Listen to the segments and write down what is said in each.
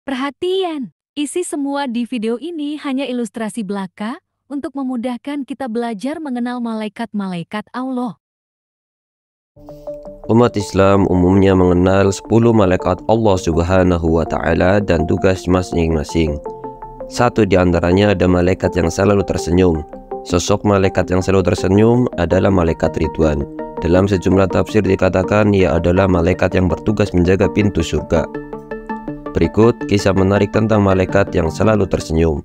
Perhatian, isi semua di video ini hanya ilustrasi belaka untuk memudahkan kita belajar mengenal malaikat-malaikat Allah. Umat Islam umumnya mengenal 10 malaikat Allah Subhanahu wa Ta'ala dan tugas masing-masing. Satu di antaranya ada malaikat yang selalu tersenyum. Sosok malaikat yang selalu tersenyum adalah malaikat Ridwan. Dalam sejumlah tafsir dikatakan ia adalah malaikat yang bertugas menjaga pintu surga. Berikut kisah menarik tentang malaikat yang selalu tersenyum.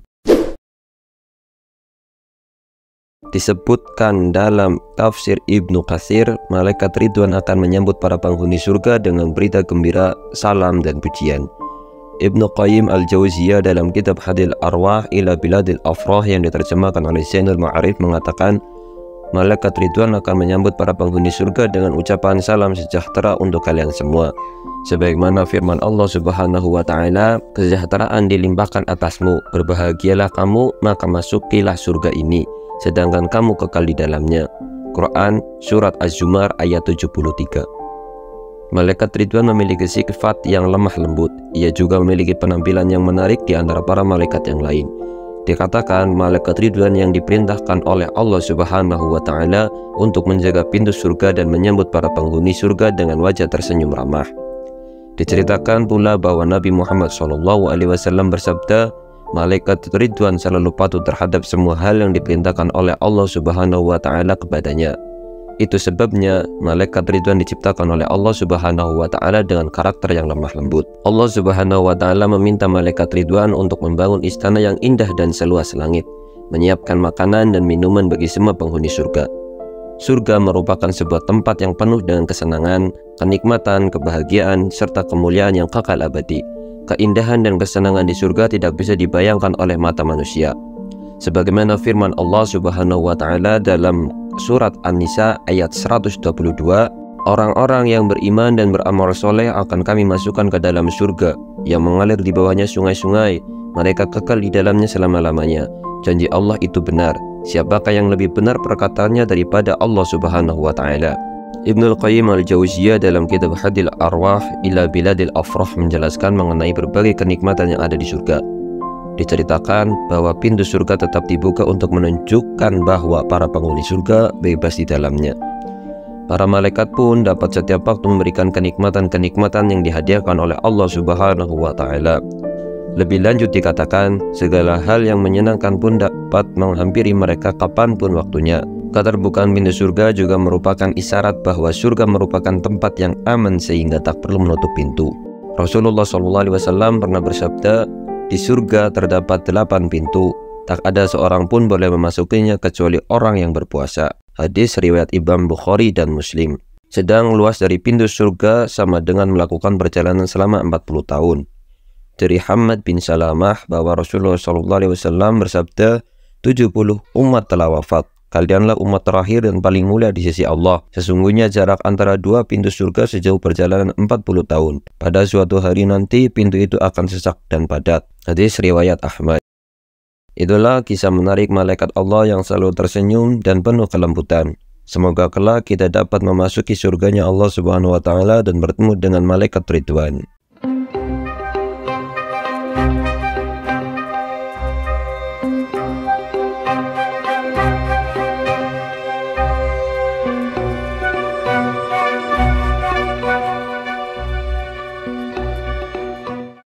Disebutkan dalam tafsir Ibnu Katsir, malaikat Ridwan akan menyambut para penghuni surga dengan berita gembira, salam dan pujian. Ibnu Qayyim al-Jauziyah dalam kitab Hadil Arwah ila Biladil Afrah yang diterjemahkan oleh Zainul Ma'arif mengatakan, malaikat Ridwan akan menyambut para penghuni surga dengan ucapan salam sejahtera untuk kalian semua. Sebagaimana firman Allah Subhanahu wa Ta'ala, kesejahteraan dilimpahkan atasmu, berbahagialah kamu, maka masukilah surga ini, sedangkan kamu kekal di dalamnya. Quran Surat Az-Zumar ayat 73. Malaikat Ridwan memiliki sifat yang lemah lembut. Ia juga memiliki penampilan yang menarik di antara para malaikat yang lain. Dikatakan malaikat Ridwan yang diperintahkan oleh Allah Subhanahu wa Ta'ala untuk menjaga pintu surga dan menyambut para penghuni surga dengan wajah tersenyum ramah. Diceritakan pula bahwa Nabi Muhammad SAW bersabda, malaikat Ridwan selalu patuh terhadap semua hal yang diperintahkan oleh Allah Subhanahu wa Ta'ala kepadanya. Itu sebabnya malaikat Ridwan diciptakan oleh Allah Subhanahu wa Ta'ala dengan karakter yang lemah lembut. Allah Subhanahu wa Ta'ala meminta malaikat Ridwan untuk membangun istana yang indah dan seluas langit, menyiapkan makanan dan minuman bagi semua penghuni surga. Surga merupakan sebuah tempat yang penuh dengan kesenangan, kenikmatan, kebahagiaan, serta kemuliaan yang kekal abadi. Keindahan dan kesenangan di surga tidak bisa dibayangkan oleh mata manusia. Sebagaimana firman Allah Subhanahu wa Ta'ala dalam surat An-Nisa ayat 122, orang-orang yang beriman dan beramal soleh akan kami masukkan ke dalam surga yang mengalir di bawahnya sungai-sungai, mereka kekal di dalamnya selama-lamanya. Janji Allah itu benar. Siapakah yang lebih benar perkataannya daripada Allah Subhanahu wa Ta'ala? Ibnu Qayyim al-Jauziyah dalam kitab Hadil Arwah ila Biladil Afrah menjelaskan mengenai berbagai kenikmatan yang ada di surga. Diceritakan bahwa pintu surga tetap dibuka untuk menunjukkan bahwa para penghuni surga bebas di dalamnya. Para malaikat pun dapat setiap waktu memberikan kenikmatan-kenikmatan yang dihadiahkan oleh Allah Subhanahu wa Ta'ala. Lebih lanjut dikatakan, segala hal yang menyenangkan pun dapat menghampiri mereka kapanpun waktunya. Keterbukaan pintu surga juga merupakan isyarat bahwa surga merupakan tempat yang aman sehingga tak perlu menutup pintu. Rasulullah SAW pernah bersabda, di surga terdapat 8 pintu, tak ada seorang pun boleh memasukinya kecuali orang yang berpuasa. Hadis riwayat Imam Bukhari dan Muslim. Sedang luas dari pintu surga sama dengan melakukan perjalanan selama 40 tahun. Dari Hamad bin Salamah bahwa Rasulullah SAW bersabda, 70 umat telah wafat. Kalianlah umat terakhir dan paling mulia di sisi Allah. Sesungguhnya jarak antara dua pintu surga sejauh perjalanan 40 tahun. Pada suatu hari nanti pintu itu akan sesak dan padat. Hadis riwayat Ahmad. Itulah kisah menarik malaikat Allah yang selalu tersenyum dan penuh kelembutan. Semoga kelak kita dapat memasuki surganya Allah Subhanahu wa Ta'ala dan bertemu dengan malaikat Ridwan.